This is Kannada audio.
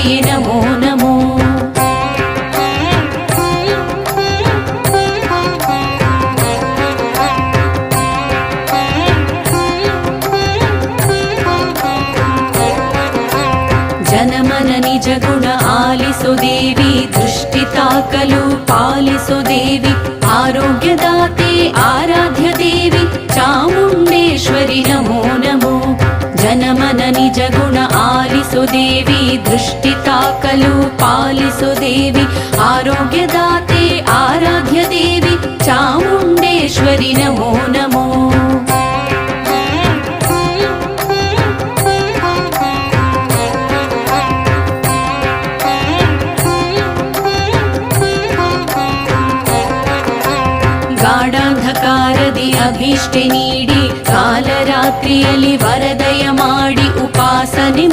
ದೇವಿಯೇ ನಮೋ ನಮೋ. ಜನಮನ ನಿಜ ಗುಣ ಆಲಿಸೋ ದೇವಿ, ದೃಷ್ಟಿ ತಾಕಲು ಪಾಲಿಸೋ ದೇವಿ, ಆರೋಗ್ಯದಾತೆ ಆರಾಧ್ಯ ದೇವಿ ಚಾಮುಂಡೇಶ್ವರಿ ನಮೋ ನಮೋ. ಜನಮನ ನಿಜ ಗುಣ ಆಲಿಸೋ ದೇವಿ, ದೃಷ್ಟಿ ತಾಕಲು ಪಾಲಿಸೋ ದೇವಿ, ಆರೋಗ್ಯದಾತೆ ಆರಾಧ್ಯ ದೇವಿ ಚಾಮುಂಡೇಶ್ವರಿ ನಮೋ ನಮೋ. ಗಾಢಾಂಧಕಾರದಿ ಅಭೀಷ್ಟೆ ನೀಡಿ, ಕಾಲರಾತ್ರಿಯಲ್ಲಿ ವರದಯ ಮಾಡಿ ಉಪಾಸನೆ